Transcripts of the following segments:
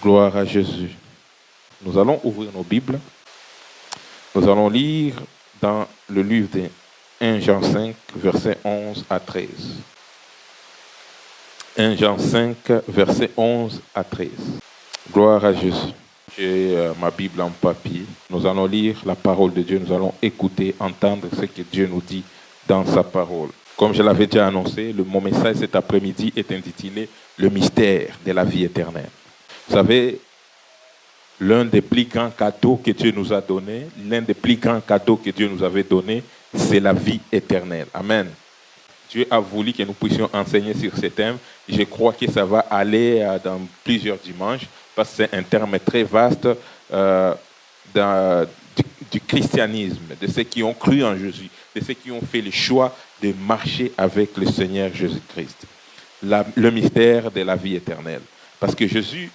Gloire à Jésus. Nous allons ouvrir nos Bibles. Nous allons lire dans le livre de 1 Jean 5, versets 11 à 13. 1 Jean 5, versets 11 à 13. Gloire à Jésus. J'ai ma Bible en papier. Nous allons lire la parole de Dieu. Nous allons écouter, entendre ce que Dieu nous dit dans sa parole. Comme je l'avais déjà annoncé, mon message cet après-midi est intitulé « Le mystère de la vie éternelle ». Vous savez, l'un des plus grands cadeaux que Dieu nous a donné, l'un des plus grands cadeaux que Dieu nous avait donné, c'est la vie éternelle. Amen. Dieu a voulu que nous puissions enseigner sur ce thème. Je crois que ça va aller dans plusieurs dimanches, parce que c'est un terme très vaste du christianisme, de ceux qui ont cru en Jésus, de ceux qui ont fait le choix de marcher avec le Seigneur Jésus-Christ. Le mystère de la vie éternelle. Parce que Jésus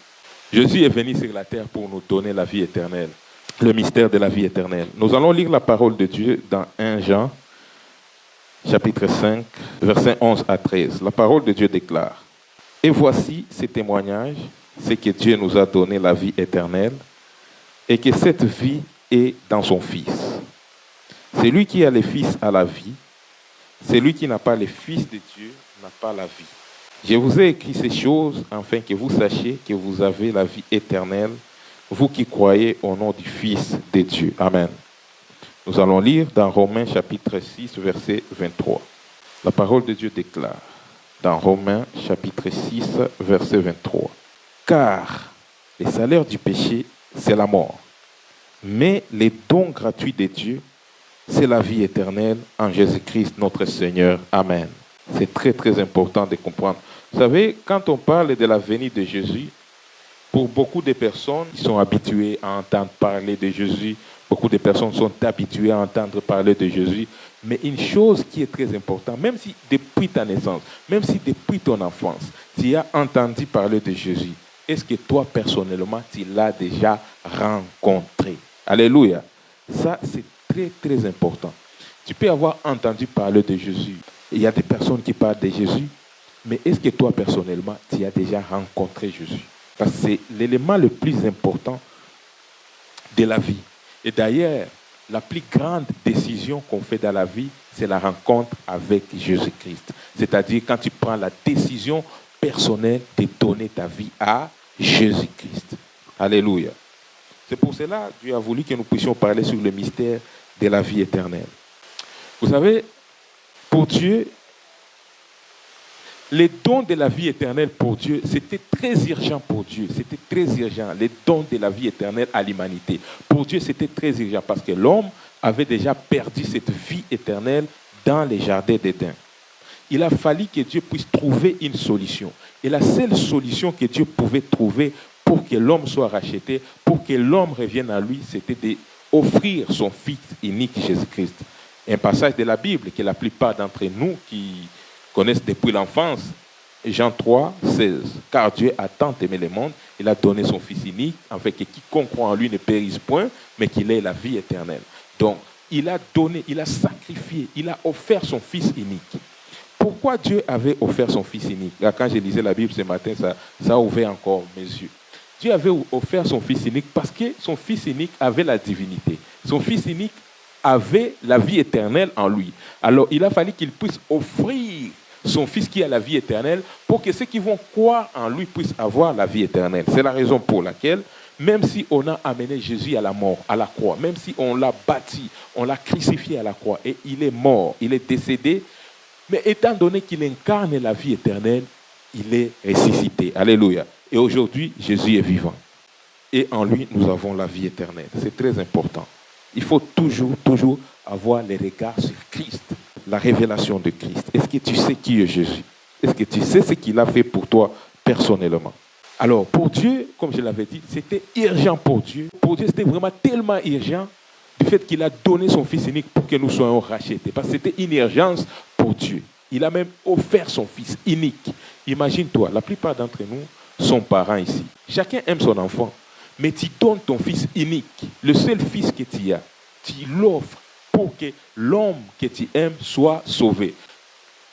est venu sur la terre pour nous donner la vie éternelle. Le mystère de la vie éternelle. Nous allons lire la parole de Dieu dans 1 Jean, chapitre 5, versets 11 à 13. La parole de Dieu déclare: « Et voici ces témoignages, c'est que Dieu nous a donné la vie éternelle et que cette vie est dans son Fils. Celui qui a le Fils a la vie, celui qui n'a pas le Fils de Dieu n'a pas la vie. Je vous ai écrit ces choses afin que vous sachiez que vous avez la vie éternelle, vous qui croyez au nom du Fils de Dieu. » Amen. Nous allons lire dans Romains chapitre 6, verset 23. La parole de Dieu déclare, dans Romains chapitre 6, verset 23. « Car le salaire du péché, c'est la mort. Mais les dons gratuits de Dieu, c'est la vie éternelle en Jésus-Christ notre Seigneur. Amen. » C'est très, très important de comprendre. Vous savez, quand on parle de la venue de Jésus, pour beaucoup de personnes qui sont habituées à entendre parler de Jésus, beaucoup de personnes sont habituées à entendre parler de Jésus, mais une chose qui est très importante, même si depuis ta naissance, même si depuis ton enfance, tu as entendu parler de Jésus, est-ce que toi, personnellement, tu l'as déjà rencontré? Alléluia. Ça, c'est très, très important. Tu peux avoir entendu parler de Jésus. Il y a des personnes qui parlent de Jésus, mais est-ce que toi, personnellement, tu as déjà rencontré Jésus? Parce que c'est l'élément le plus important de la vie. Et d'ailleurs, la plus grande décision qu'on fait dans la vie, c'est la rencontre avec Jésus-Christ. C'est-à-dire quand tu prends la décision personnelle de donner ta vie à Jésus-Christ. Alléluia. C'est pour cela que Dieu a voulu que nous puissions parler sur le mystère de la vie éternelle. Vous savez, pour Dieu, les dons de la vie éternelle pour Dieu, c'était très urgent pour Dieu. C'était très urgent, les dons de la vie éternelle à l'humanité. Pour Dieu, c'était très urgent parce que l'homme avait déjà perdu cette vie éternelle dans les jardins d'Éden. Il a fallu que Dieu puisse trouver une solution. Et la seule solution que Dieu pouvait trouver pour que l'homme soit racheté, pour que l'homme revienne à lui, c'était d'offrir son Fils unique, Jésus-Christ. Un passage de la Bible que la plupart d'entre nous qui connaissent depuis l'enfance, Jean 3, 16. « Car Dieu a tant aimé le monde, il a donné son Fils unique, afin que quiconque croit en lui ne périsse point, mais qu'il ait la vie éternelle. » Donc, il a donné, il a sacrifié, il a offert son Fils unique. Pourquoi Dieu avait offert son Fils unique? Là, quand je lisais la Bible ce matin, ça a ouvert encore mes yeux. Dieu avait offert son Fils unique parce que son Fils unique avait la divinité. Son Fils unique avait la vie éternelle en lui. Alors, il a fallu qu'il puisse offrir son Fils qui a la vie éternelle pour que ceux qui vont croire en lui puissent avoir la vie éternelle. C'est la raison pour laquelle, même si on a amené Jésus à la mort, à la croix, même si on l'a bâti, on l'a crucifié à la croix et il est mort, il est décédé, mais étant donné qu'il incarne la vie éternelle, il est ressuscité. Alléluia. Et aujourd'hui, Jésus est vivant. Et en lui, nous avons la vie éternelle. C'est très important. Il faut toujours avoir les regards sur Christ, la révélation de Christ. Est-ce que tu sais qui est Jésus? Est-ce que tu sais ce qu'il a fait pour toi personnellement? Alors, pour Dieu, comme je l'avais dit, c'était urgent pour Dieu. Pour Dieu, c'était vraiment tellement urgent du fait qu'il a donné son Fils unique pour que nous soyons rachetés. Parce que c'était une urgence pour Dieu. Il a même offert son Fils unique. Imagine-toi, la plupart d'entre nous sont parents ici. Chacun aime son enfant. Mais tu donnes ton Fils unique, le seul Fils que tu as, tu l'offres pour que l'homme que tu aimes soit sauvé.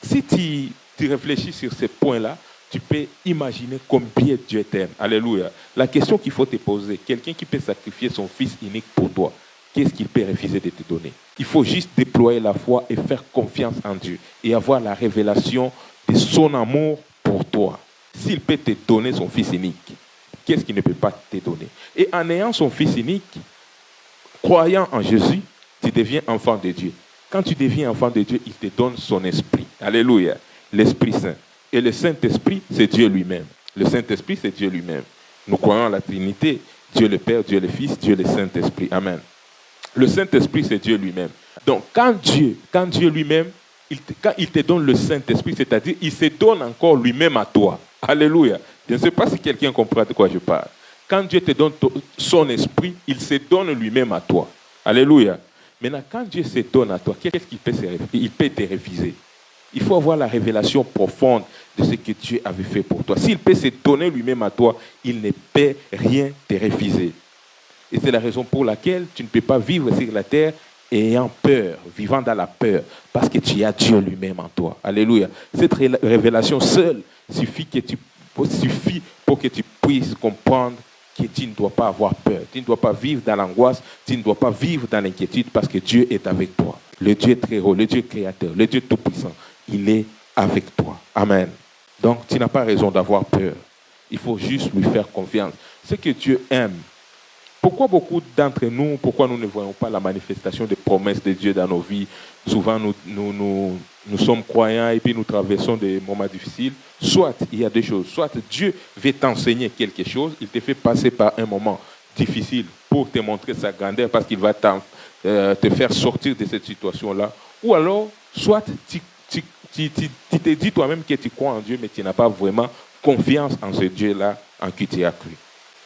Si tu réfléchis sur ce point-là, tu peux imaginer combien Dieu t'aime. Alléluia. La question qu'il faut te poser, quelqu'un qui peut sacrifier son fils unique pour toi, qu'est-ce qu'il peut refuser de te donner? Il faut juste déployer la foi et faire confiance en Dieu et avoir la révélation de son amour pour toi. S'il peut te donner son fils unique, qu'est-ce qu'il ne peut pas te donner? Et en ayant son fils unique, croyant en Jésus, tu deviens enfant de Dieu. Quand tu deviens enfant de Dieu, il te donne son esprit. Alléluia. L'Esprit Saint. Et le Saint-Esprit, c'est Dieu lui-même. Le Saint-Esprit, c'est Dieu lui-même. Nous croyons à la Trinité. Dieu le Père, Dieu le Fils, Dieu le Saint-Esprit. Amen. Le Saint-Esprit, c'est Dieu lui-même. Donc, quand Dieu lui-même, quand il te donne le Saint-Esprit, c'est-à-dire, il se donne encore lui-même à toi. Alléluia. Je ne sais pas si quelqu'un comprend de quoi je parle. Quand Dieu te donne son esprit, il se donne lui-même à toi. Alléluia. Maintenant, quand Dieu se donne à toi, qu'est-ce qu'il peut se refuser? Il peut te refuser. Il faut avoir la révélation profonde de ce que Dieu avait fait pour toi. S'il peut se donner lui-même à toi, il ne peut rien te refuser. Et c'est la raison pour laquelle tu ne peux pas vivre sur la terre ayant peur, vivant dans la peur, parce que tu as Dieu lui-même en toi. Alléluia. Cette révélation seule suffit pour que tu puisses comprendre que tu ne dois pas avoir peur. Tu ne dois pas vivre dans l'angoisse, tu ne dois pas vivre dans l'inquiétude, parce que Dieu est avec toi. Le Dieu très haut, le Dieu créateur, le Dieu tout-puissant, il est avec toi. Amen. Donc, tu n'as pas raison d'avoir peur. Il faut juste lui faire confiance. Ce que Dieu aime. Pourquoi beaucoup d'entre nous, pourquoi nous ne voyons pas la manifestation des promesses de Dieu dans nos vies? Souvent, nous sommes croyants et puis nous traversons des moments difficiles. Soit, il y a deux choses. Soit Dieu veut t'enseigner quelque chose, il te fait passer par un moment difficile pour te montrer sa grandeur parce qu'il va te faire sortir de cette situation-là. Ou alors, soit tu te dis toi-même que tu crois en Dieu, mais tu n'as pas vraiment confiance en ce Dieu-là en qui tu as cru.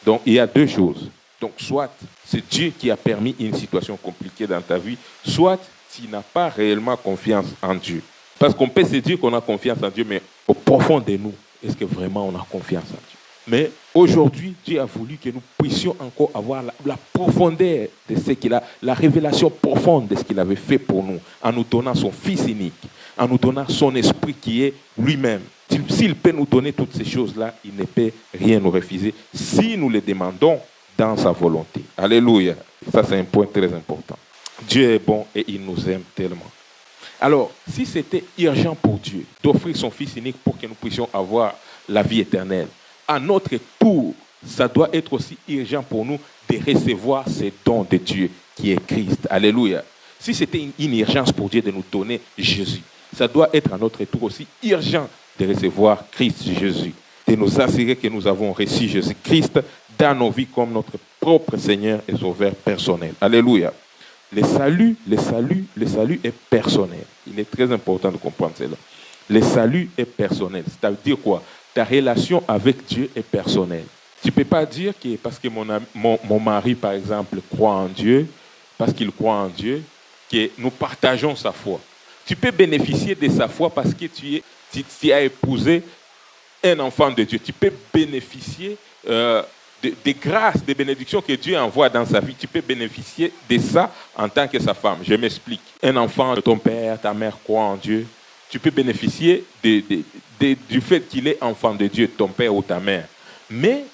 Donc, il y a deux choses. Donc, soit c'est Dieu qui a permis une situation compliquée dans ta vie, soit tu n'as pas réellement confiance en Dieu. Parce qu'on peut se dire qu'on a confiance en Dieu, mais au profond de nous, est-ce que vraiment on a confiance en Dieu? Mais aujourd'hui, Dieu a voulu que nous puissions encore avoir la profondeur de ce qu'il a, la révélation profonde de ce qu'il avait fait pour nous, en nous donnant son Fils unique, en nous donnant son esprit qui est lui-même. S'il peut nous donner toutes ces choses-là, il ne peut rien nous refuser si nous le demandons dans sa volonté. Alléluia. Ça, c'est un point très important. Dieu est bon et il nous aime tellement. Alors, si c'était urgent pour Dieu d'offrir son Fils unique pour que nous puissions avoir la vie éternelle, à notre tour, ça doit être aussi urgent pour nous de recevoir ces dons de Dieu qui est Christ. Alléluia. Si c'était une urgence pour Dieu de nous donner Jésus, ça doit être à notre tour aussi urgent de recevoir Christ Jésus, de nous assurer que nous avons reçu Jésus-Christ dans nos vies comme notre propre Seigneur et Sauveur personnel. Alléluia. Le salut est personnel. Il est très important de comprendre cela. Le salut est personnel. C'est-à-dire quoi? Ta relation avec Dieu est personnelle. Tu ne peux pas dire que parce que mon mari, par exemple, croit en Dieu, parce qu'il croit en Dieu, que nous partageons sa foi. Tu peux bénéficier de sa foi parce que tu as épousé un enfant de Dieu. Tu peux bénéficier des grâces, des bénédictions que Dieu envoie dans sa vie. Tu peux bénéficier de ça en tant que sa femme. Je m'explique. Un enfant de ton père, ta mère croit en Dieu. Tu peux bénéficier du fait qu'il est enfant de Dieu, ton père ou ta mère. Mais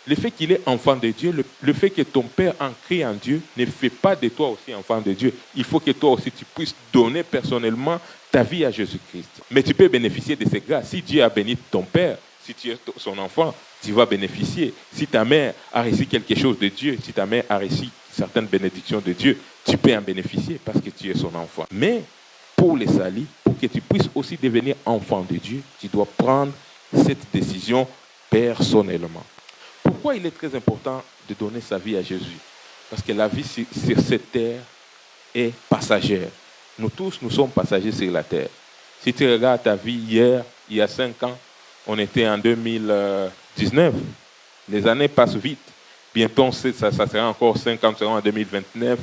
le fait qu'il est enfant de Dieu, le fait que ton père en crie en Dieu, ne fait pas de toi aussi enfant de Dieu. Il faut que toi aussi tu puisses donner personnellement ta vie à Jésus-Christ. Mais tu peux bénéficier de ces grâces. Si Dieu a béni ton père, si tu es son enfant, tu vas bénéficier. Si ta mère a reçu quelque chose de Dieu, si ta mère a reçu certaines bénédictions de Dieu, tu peux en bénéficier parce que tu es son enfant. Mais pour les salis, pour que tu puisses aussi devenir enfant de Dieu, tu dois prendre cette décision personnellement. Pourquoi il est très important de donner sa vie à Jésus? Parce que la vie sur cette terre est passagère. Nous tous, nous sommes passagers sur la terre. Si tu regardes ta vie hier, il y a 5 ans, on était en 2019. Les années passent vite. Bientôt, ça sera encore 5 ans, on sera en 2029.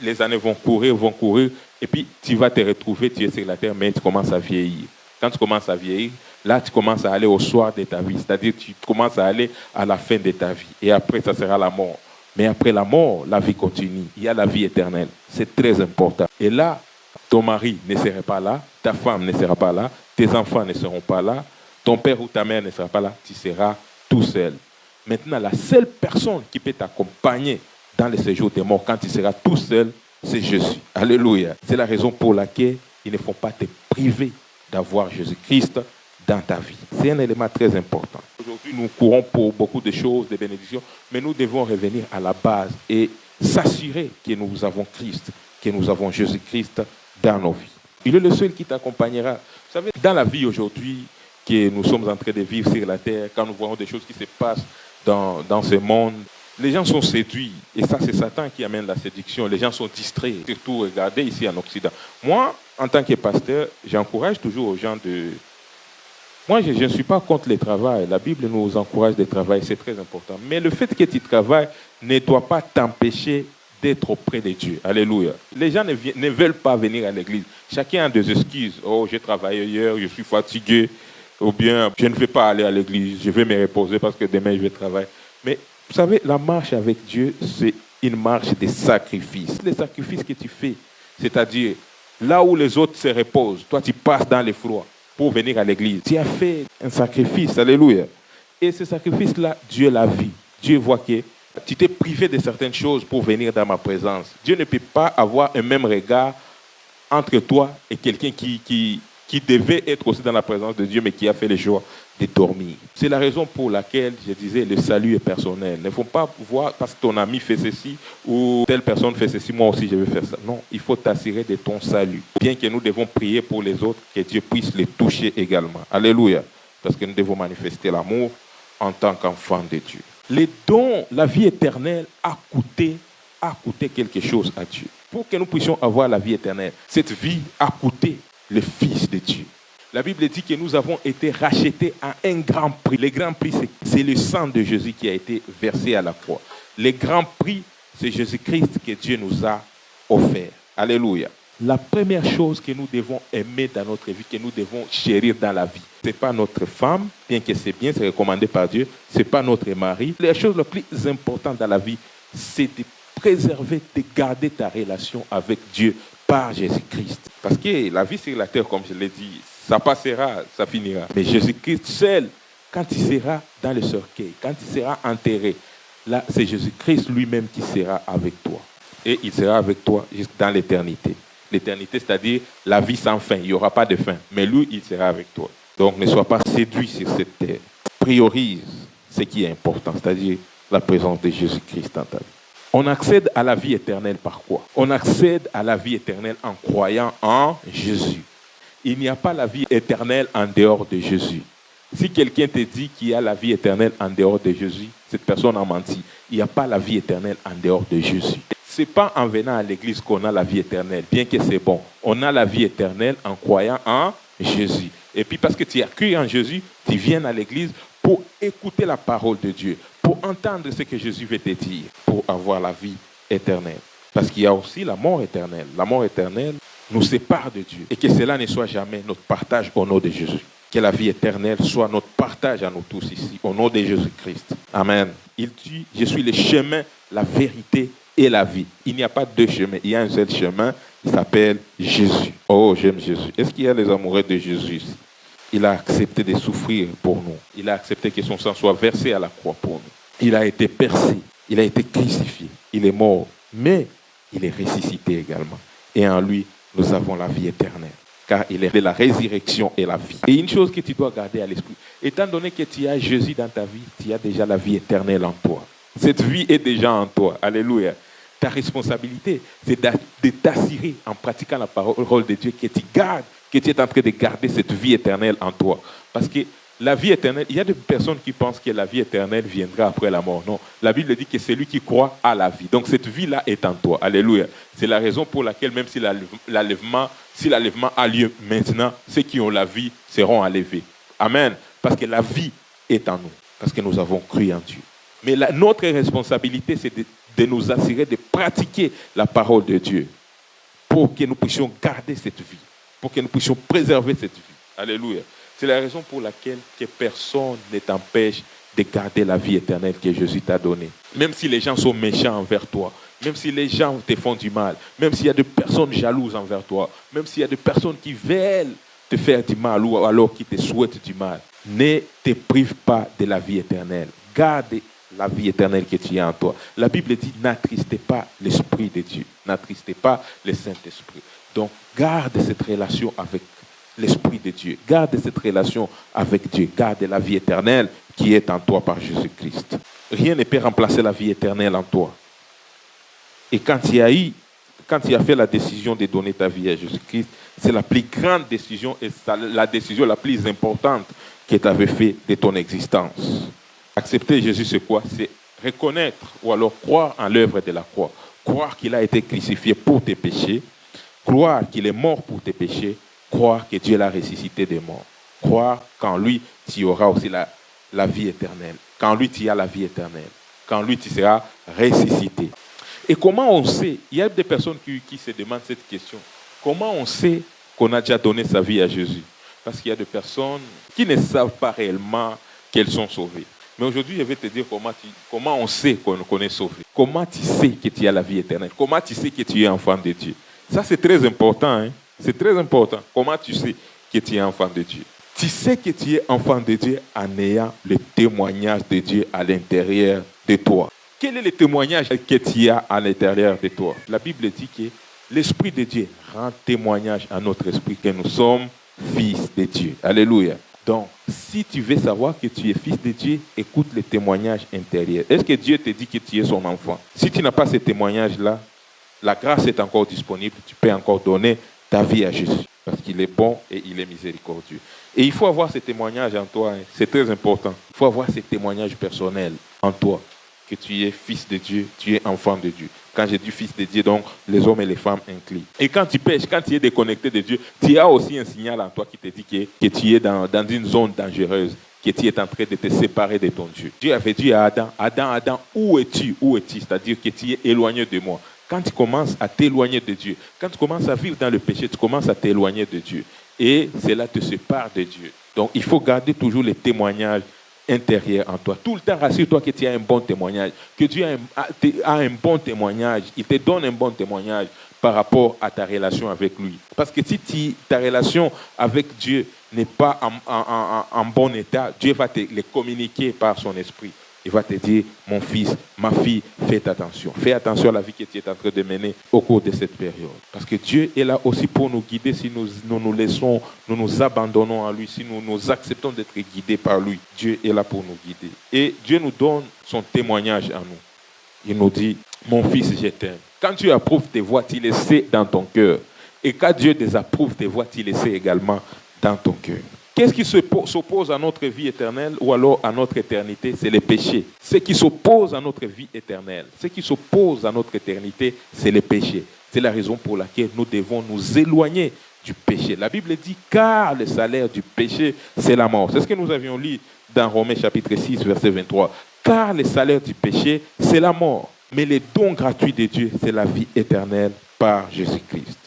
Les années vont courir. Et puis, tu vas te retrouver, tu es sur la terre, mais tu commences à vieillir. Quand tu commences à vieillir, là, tu commences à aller au soir de ta vie. C'est-à-dire, tu commences à aller à la fin de ta vie. Et après, ça sera la mort. Mais après la mort, la vie continue. Il y a la vie éternelle. C'est très important. Et là, ton mari ne sera pas là, ta femme ne sera pas là, tes enfants ne seront pas là, Ton père ou ta mère ne sera pas là, tu seras tout seul. Maintenant, la seule personne qui peut t'accompagner dans le séjour des morts, quand tu seras tout seul, c'est Jésus. Alléluia. C'est la raison pour laquelle il ne faut pas te priver d'avoir Jésus-Christ dans ta vie. C'est un élément très important. Aujourd'hui, nous courons pour beaucoup de choses, des bénédictions, mais nous devons revenir à la base et s'assurer que nous avons Christ, que nous avons Jésus-Christ dans nos vies. Il est le seul qui t'accompagnera. Vous savez, dans la vie aujourd'hui que nous sommes en train de vivre sur la terre, quand nous voyons des choses qui se passent dans ce monde, les gens sont séduits. Et ça, c'est Satan qui amène la séduction. Les gens sont distraits. Surtout, regardez ici en Occident. Moi, en tant que pasteur, j'encourage toujours aux gens de... Moi, je ne suis pas contre le travail. La Bible nous encourage de travailler, c'est très important. Mais le fait que tu travailles ne doit pas t'empêcher d'être auprès de Dieu. Alléluia. Les gens ne veulent pas venir à l'église. Chacun a des excuses. Oh, j'ai travaillé hier, je suis fatigué. Ou bien, je ne vais pas aller à l'église, je vais me reposer parce que demain, je vais travailler. Mais vous savez, la marche avec Dieu, c'est une marche de sacrifice. Les sacrifices que tu fais, c'est-à-dire là où les autres se reposent, toi, tu passes dans les froids pour venir à l'église. Tu as fait un sacrifice, alléluia. Et ce sacrifice-là, Dieu l'a vu. Dieu voit que tu t'es privé de certaines choses pour venir dans ma présence. Dieu ne peut pas avoir un même regard entre toi et quelqu'un qui devait être aussi dans la présence de Dieu, mais qui a fait le choix de dormir. C'est la raison pour laquelle je disais le salut est personnel. Il ne faut pas voir parce que ton ami fait ceci ou telle personne fait ceci, moi aussi je vais faire ça. Non, il faut t'assurer de ton salut. Bien que nous devons prier pour les autres, que Dieu puisse les toucher également. Alléluia. Parce que nous devons manifester l'amour en tant qu'enfants de Dieu. Les dons, la vie éternelle a coûté quelque chose à Dieu. Pour que nous puissions avoir la vie éternelle, cette vie a coûté le Fils de Dieu. La Bible dit que nous avons été rachetés à un grand prix. Le grand prix, c'est le sang de Jésus qui a été versé à la croix. Le grand prix, c'est Jésus-Christ que Dieu nous a offert. Alléluia. La première chose que nous devons aimer dans notre vie, que nous devons chérir dans la vie, ce n'est pas notre femme, bien que c'est bien, c'est recommandé par Dieu, ce n'est pas notre mari. La chose la plus importante dans la vie, c'est de préserver, de garder ta relation avec Dieu par Jésus-Christ. Parce que la vie sur la terre, comme je l'ai dit, ça passera, ça finira. Mais Jésus-Christ seul, quand il sera dans le cercueil, quand il sera enterré, là, c'est Jésus-Christ lui-même qui sera avec toi. Et il sera avec toi dans l'éternité. L'éternité, c'est-à-dire la vie sans fin. Il n'y aura pas de fin. Mais lui, il sera avec toi. Donc, ne sois pas séduit sur cette terre. Priorise ce qui est important, c'est-à-dire la présence de Jésus-Christ dans ta vie. On accède à la vie éternelle par quoi? On accède à la vie éternelle en croyant en Jésus. Il n'y a pas la vie éternelle en dehors de Jésus. Si quelqu'un te dit qu'il y a la vie éternelle en dehors de Jésus, cette personne a menti. Il n'y a pas la vie éternelle en dehors de Jésus. Ce n'est pas en venant à l'église qu'on a la vie éternelle, bien que c'est bon. On a la vie éternelle en croyant en Jésus. Et puis parce que tu as cru en Jésus, tu viens à l'église pour écouter la parole de Dieu, pour entendre ce que Jésus veut te dire, pour avoir la vie éternelle. Parce qu'il y a aussi la mort éternelle. La mort éternelle nous sépare de Dieu. Et que cela ne soit jamais notre partage au nom de Jésus. Que la vie éternelle soit notre partage à nous tous ici, au nom de Jésus-Christ. Amen. Il dit, je suis le chemin, la vérité et la vie. Il n'y a pas deux chemins, il y a un seul chemin, il s'appelle Jésus. Oh, j'aime Jésus. Est-ce qu'il y a les amoureux de Jésus ici? Il a accepté de souffrir pour nous. Il a accepté que son sang soit versé à la croix pour nous. Il a été percé, il a été crucifié, il est mort, mais il est ressuscité également. Et en lui, nous avons la vie éternelle. Car il est de la résurrection et la vie. Et une chose que tu dois garder à l'esprit, étant donné que tu as Jésus dans ta vie, tu as déjà la vie éternelle en toi. Cette vie est déjà en toi. Alléluia. Ta responsabilité, c'est de t'assurer en pratiquant la parole de Dieu que tu gardes, que tu es en train de garder cette vie éternelle en toi. Parce que la vie éternelle, il y a des personnes qui pensent que la vie éternelle viendra après la mort. Non, la Bible dit que c'est lui qui croit à la vie. Donc cette vie-là est en toi. Alléluia. C'est la raison pour laquelle même si l'enlèvement a lieu maintenant, ceux qui ont la vie seront enlevés. Amen. Parce que la vie est en nous. Parce que nous avons cru en Dieu. Mais notre responsabilité, c'est de nous assurer de pratiquer la parole de Dieu pour que nous puissions garder cette vie, pour que nous puissions préserver cette vie. Alléluia. C'est la raison pour laquelle que personne ne t'empêche de garder la vie éternelle que Jésus t'a donnée. Même si les gens sont méchants envers toi, même si les gens te font du mal, même s'il y a des personnes jalouses envers toi, même s'il y a des personnes qui veulent te faire du mal ou alors qui te souhaitent du mal, ne te prive pas de la vie éternelle. Garde la vie éternelle que tu as en toi. La Bible dit, n'attristez pas l'Esprit de Dieu. N'attristez pas le Saint-Esprit. Donc, garde cette relation avec l'Esprit de Dieu. Garde cette relation avec Dieu. Garde la vie éternelle qui est en toi par Jésus-Christ. Rien ne peut remplacer la vie éternelle en toi. Et quand tu as fait la décision de donner ta vie à Jésus-Christ, c'est la plus grande décision et la décision la plus importante que tu avais fait de ton existence. Accepter Jésus, c'est quoi? C'est reconnaître ou alors croire en l'œuvre de la croix. Croire qu'il a été crucifié pour tes péchés. Croire qu'il est mort pour tes péchés. Croire que Dieu l'a ressuscité des morts. Croire qu'en lui, tu auras aussi la vie éternelle. Qu'en lui, tu as la vie éternelle. Qu'en lui, tu seras ressuscité. Et comment on sait? Il y a des personnes qui se demandent cette question. Comment on sait qu'on a déjà donné sa vie à Jésus? Parce qu'il y a des personnes qui ne savent pas réellement qu'elles sont sauvées. Mais aujourd'hui, je vais te dire comment on sait qu'on est sauvé. Comment tu sais que tu as la vie éternelle? Comment tu sais que tu es enfant de Dieu? Ça, c'est très important. Hein? C'est très important. Comment tu sais que tu es enfant de Dieu? Tu sais que tu es enfant de Dieu en ayant le témoignage de Dieu à l'intérieur de toi. Quel est le témoignage que tu as à l'intérieur de toi? La Bible dit que l'Esprit de Dieu rend témoignage à notre esprit que nous sommes fils de Dieu. Alléluia. Donc, si tu veux savoir que tu es fils de Dieu, écoute le témoignage intérieur. Est-ce que Dieu te dit que tu es son enfant? Si tu n'as pas ce témoignage-là, la grâce est encore disponible. Tu peux encore donner ta vie à Jésus. Parce qu'il est bon et il est miséricordieux. Et il faut avoir ce témoignage en toi. Hein. C'est très important. Il faut avoir ce témoignage personnel en toi. Que tu es fils de Dieu, tu es enfant de Dieu. Quand j'ai dit fils de Dieu, donc les hommes et les femmes incluent. Et quand tu pêches, quand tu es déconnecté de Dieu, tu as aussi un signal en toi qui te dit que tu es dans une zone dangereuse, que tu es en train de te séparer de ton Dieu. Dieu avait dit à Adam, Adam, où es-tu? Où es-tu? C'est-à-dire que tu es éloigné de moi. Quand tu commences à t'éloigner de Dieu, quand tu commences à vivre dans le péché, tu commences à t'éloigner de Dieu. Et cela te sépare de Dieu. Donc il faut garder toujours les témoignages intérieur en toi. Tout le temps, rassure-toi que tu as un bon témoignage, que Dieu a un bon témoignage. Il te donne un bon témoignage par rapport à ta relation avec lui. Parce que si ta relation avec Dieu n'est pas en bon état, Dieu va te le communiquer par son esprit. Il va te dire, mon fils, ma fille, fais attention. Fais attention à la vie que tu es en train de mener au cours de cette période. Parce que Dieu est là aussi pour nous guider si nous nous abandonnons à lui, si nous acceptons d'être guidés par lui. Dieu est là pour nous guider. Et Dieu nous donne son témoignage à nous. Il nous dit, mon fils, je t'aime. Quand Dieu approuve tes voies, tu les sais dans ton cœur. Et quand Dieu désapprouve tes voies, tu les sais également dans ton cœur. Qu'est-ce qui s'oppose à notre vie éternelle ou alors à notre éternité? C'est le péché. Ce qui s'oppose à notre vie éternelle, ce qui s'oppose à notre éternité, c'est le péché. C'est la raison pour laquelle nous devons nous éloigner du péché. La Bible dit, car le salaire du péché, c'est la mort. C'est ce que nous avions lu dans Romains chapitre 6, verset 23. Car le salaire du péché, c'est la mort. Mais le don gratuit de Dieu, c'est la vie éternelle par Jésus-Christ.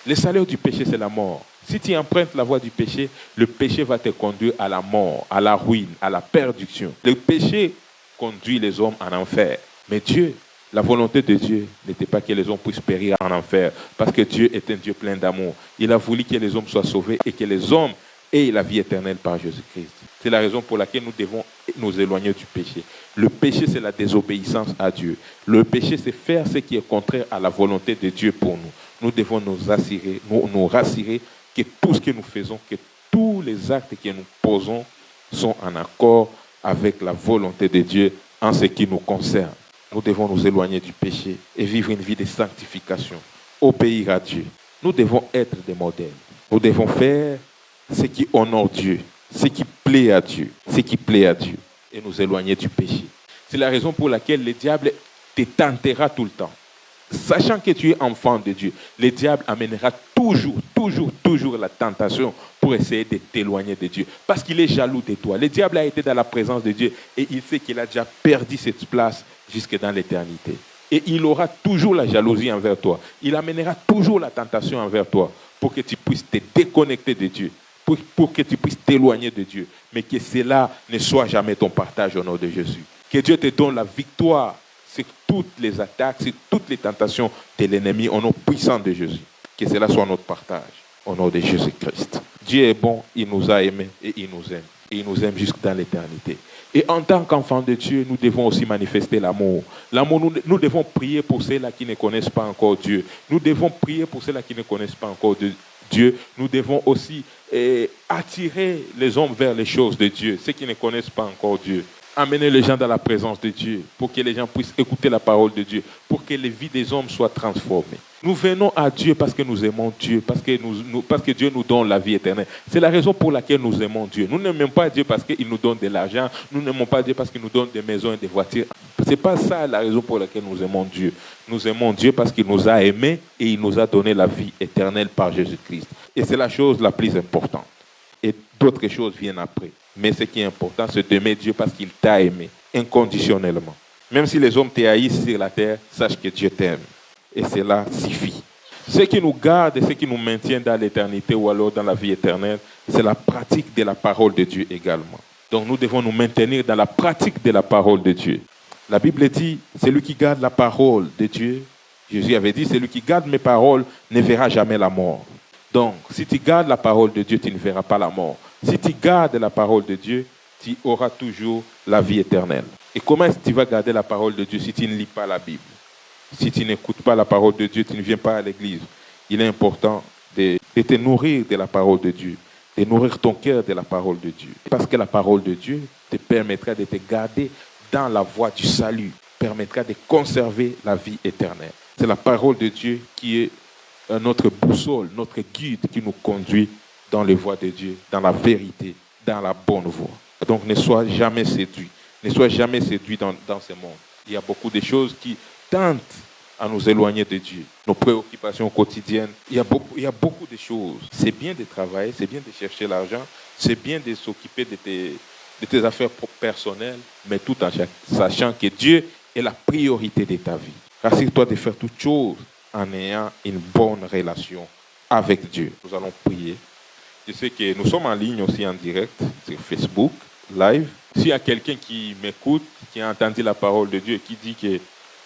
Le salaire du péché, c'est la mort. Si tu empruntes la voie du péché, le péché va te conduire à la mort, à la ruine, à la perdition. Le péché conduit les hommes en enfer. Mais Dieu, la volonté de Dieu n'était pas que les hommes puissent périr en enfer, parce que Dieu est un Dieu plein d'amour. Il a voulu que les hommes soient sauvés et que les hommes aient la vie éternelle par Jésus-Christ. C'est la raison pour laquelle nous devons nous éloigner du péché. Le péché, c'est la désobéissance à Dieu. Le péché, c'est faire ce qui est contraire à la volonté de Dieu pour nous. Nous devons nous rassurer que tout ce que nous faisons, que tous les actes que nous posons sont en accord avec la volonté de Dieu en ce qui nous concerne. Nous devons nous éloigner du péché et vivre une vie de sanctification, obéir à Dieu. Nous devons être des modèles. Nous devons faire ce qui honore Dieu, ce qui plaît à Dieu, ce qui plaît à Dieu, et nous éloigner du péché. C'est la raison pour laquelle le diable te tentera tout le temps. Sachant que tu es enfant de Dieu, le diable amènera toujours la tentation pour essayer de t'éloigner de Dieu. Parce qu'il est jaloux de toi. Le diable a été dans la présence de Dieu et il sait qu'il a déjà perdu cette place jusque dans l'éternité. Et il aura toujours la jalousie envers toi. Il amènera toujours la tentation envers toi pour que tu puisses te déconnecter de Dieu, pour que tu puisses t'éloigner de Dieu. Mais que cela ne soit jamais ton partage au nom de Jésus. Que Dieu te donne la victoire sur toutes les attaques, sur toutes les tentations de l'ennemi au nom puissant de Jésus. Que cela soit notre partage au nom de Jésus-Christ. Dieu est bon, il nous a aimés et il nous aime. et il nous aime jusque dans l'éternité. Et en tant qu'enfants de Dieu, nous devons aussi manifester l'amour. L'amour, nous devons prier pour ceux-là qui ne connaissent pas encore Dieu. Nous devons prier pour ceux-là qui ne connaissent pas encore Dieu. Nous devons aussi attirer les hommes vers les choses de Dieu, ceux qui ne connaissent pas encore Dieu. Amener les gens dans la présence de Dieu, pour que les gens puissent écouter la parole de Dieu, pour que les vies des hommes soient transformées. Nous venons à Dieu parce que nous aimons Dieu, parce que Dieu nous donne la vie éternelle. C'est la raison pour laquelle nous aimons Dieu. Nous n'aimons pas Dieu parce qu'il nous donne de l'argent, nous n'aimons pas Dieu parce qu'il nous donne des maisons et des voitures. Ce n'est pas ça la raison pour laquelle nous aimons Dieu. Nous aimons Dieu parce qu'il nous a aimés et il nous a donné la vie éternelle par Jésus-Christ. Et c'est la chose la plus importante. Et d'autres choses viennent après. Mais ce qui est important, c'est d'aimer Dieu parce qu'il t'a aimé inconditionnellement. Même si les hommes te haïssent sur la terre, sache que Dieu t'aime. Et cela suffit. Ce qui nous garde et ce qui nous maintient dans l'éternité ou alors dans la vie éternelle, c'est la pratique de la parole de Dieu également. Donc nous devons nous maintenir dans la pratique de la parole de Dieu. La Bible dit, celui qui garde la parole de Dieu, Jésus avait dit, celui qui garde mes paroles ne verra jamais la mort. Donc, si tu gardes la parole de Dieu, tu ne verras pas la mort. Si tu gardes la parole de Dieu, tu auras toujours la vie éternelle. Et comment est-ce que tu vas garder la parole de Dieu si tu ne lis pas la Bible? Si tu n'écoutes pas la parole de Dieu, tu ne viens pas à l'église. Il est important de te nourrir de la parole de Dieu, de nourrir ton cœur de la parole de Dieu. Parce que la parole de Dieu te permettra de te garder dans la voie du salut, permettra de conserver la vie éternelle. C'est la parole de Dieu qui est notre boussole, notre guide qui nous conduit dans les voies de Dieu, dans la vérité, dans la bonne voie. Donc ne sois jamais séduit. Ne sois jamais séduit dans ce monde. Il y a beaucoup de choses qui tentent à nous éloigner de Dieu. Nos préoccupations quotidiennes, il y a beaucoup de choses. C'est bien de travailler, c'est bien de chercher l'argent, c'est bien de s'occuper de tes affaires personnelles, mais tout en sachant que Dieu est la priorité de ta vie. Rassure-toi de faire toutes choses en ayant une bonne relation avec Dieu. Nous allons prier. Je sais que nous sommes en ligne aussi en direct sur Facebook, live. S'il y a quelqu'un qui m'écoute, qui a entendu la parole de Dieu et qui dit que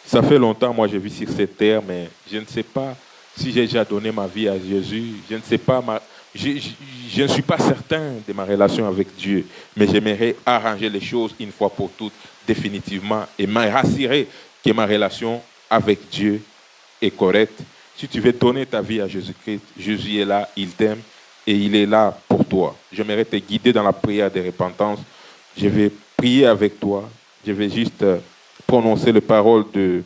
ça fait longtemps, moi je vis sur cette terre, mais je ne sais pas si j'ai déjà donné ma vie à Jésus, je ne sais pas, je ne suis pas certain de ma relation avec Dieu, mais j'aimerais arranger les choses une fois pour toutes, définitivement, et me rassurer que ma relation avec Dieu est correcte. Si tu veux donner ta vie à Jésus-Christ, Jésus est là, il t'aime et il est là pour toi. J'aimerais te guider dans la prière de repentance. Je vais prier avec toi. Je vais juste prononcer les paroles de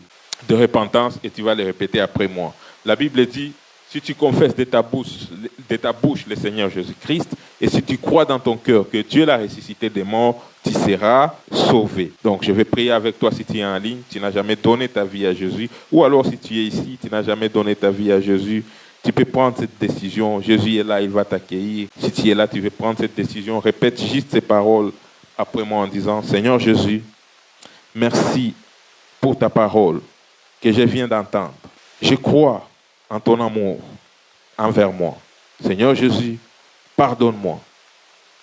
repentance et tu vas les répéter après moi. La Bible dit, si tu confesses de ta bouche le Seigneur Jésus-Christ et si tu crois dans ton cœur que Dieu l'a ressuscité des morts, tu seras sauvé. Donc je vais prier avec toi si tu es en ligne, tu n'as jamais donné ta vie à Jésus, ou alors si tu es ici, tu n'as jamais donné ta vie à Jésus, tu peux prendre cette décision. Jésus est là, il va t'accueillir. Si tu es là, tu veux prendre cette décision. Répète juste ces paroles après moi en disant, Seigneur Jésus, merci pour ta parole que je viens d'entendre. Je crois en ton amour envers moi. Seigneur Jésus, pardonne-moi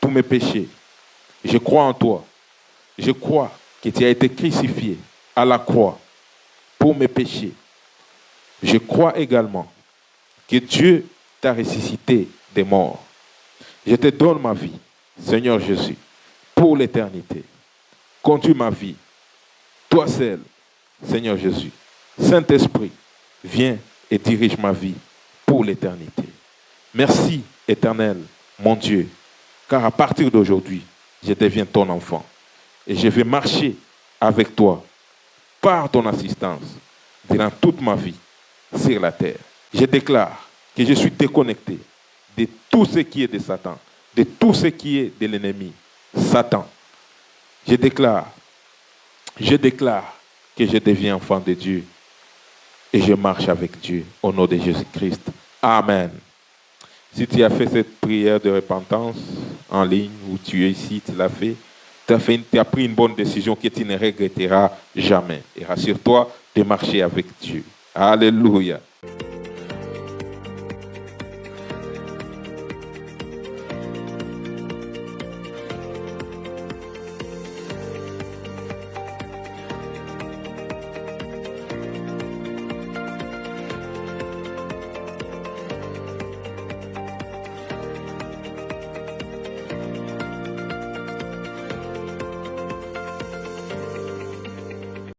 tous mes péchés. Je crois en toi. Je crois que tu as été crucifié à la croix pour mes péchés. Je crois également que Dieu t'a ressuscité des morts. Je te donne ma vie, Seigneur Jésus, pour l'éternité. Conduis ma vie, toi seul, Seigneur Jésus. Saint-Esprit, viens et dirige ma vie pour l'éternité. Merci, éternel, mon Dieu, car à partir d'aujourd'hui, je deviens ton enfant et je vais marcher avec toi par ton assistance durant toute ma vie sur la terre. Je déclare que je suis déconnecté de tout ce qui est de Satan, de tout ce qui est de l'ennemi, Satan. Je déclare que je deviens enfant de Dieu et je marche avec Dieu au nom de Jésus-Christ. Amen. Si tu as fait cette prière de repentance en ligne ou tu es ici, tu l'as fait, tu as pris une bonne décision que tu ne regretteras jamais. Et rassure-toi de marcher avec Dieu. Alléluia.